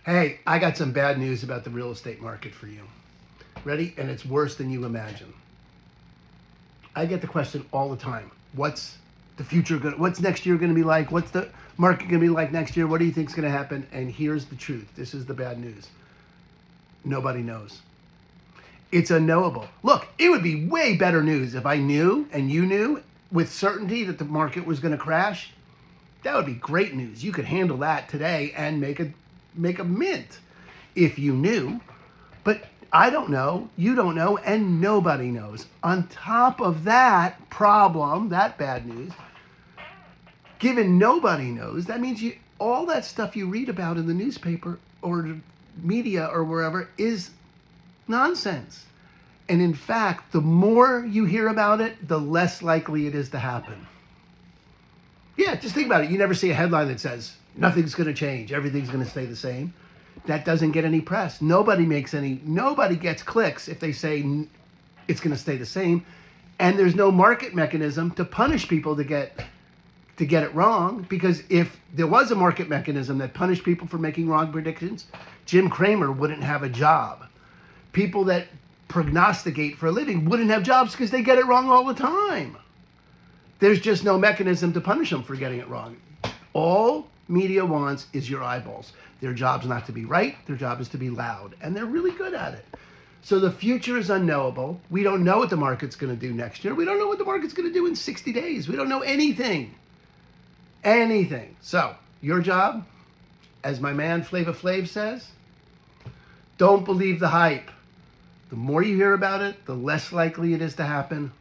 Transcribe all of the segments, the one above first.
Hey, I got some bad news about the real estate market for you. Ready? And it's worse than you imagine. I get the question all the time. What's the future going to, what's next year going to be like? What's the market going to be like next year? What do you think is going to happen? And here's the truth. This is the bad news. Nobody knows. It's unknowable. Look, it would be way better news if I knew and you knew with certainty that the market was going to crash. That would be great news. You could handle that today and make a mint if you knew. But I don't know, you don't know, and nobody knows. On top of that problem, that bad news, given nobody knows, that means all that stuff you read about in the newspaper or media or wherever is nonsense. And in fact, the more you hear about it, the less likely it is to happen. Yeah, just think about it. You never see a headline that says, nothing's going to change, everything's going to stay the same. That doesn't get any press. Nobody gets clicks if they say it's going to stay the same. And there's no market mechanism to punish people to get it wrong. Because if there was a market mechanism that punished people for making wrong predictions, Jim Cramer wouldn't have a job. People that prognosticate for a living wouldn't have jobs because they get it wrong all the time. There's just no mechanism to punish them for getting it wrong. All media wants is your eyeballs. Their job's not to be right. Their job is to be loud. And they're really good at it. So the future is unknowable. We don't know what the market's going to do next year. We don't know what the market's going to do in 60 days. We don't know anything. Anything. So your job, as my man Flava Flav says, don't believe the hype. The more you hear about it, the less likely it is to happen.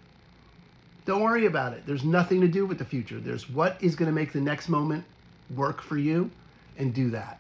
Don't worry about it. There's nothing to do with the future. There's what is going to make the next moment work for you, and do that.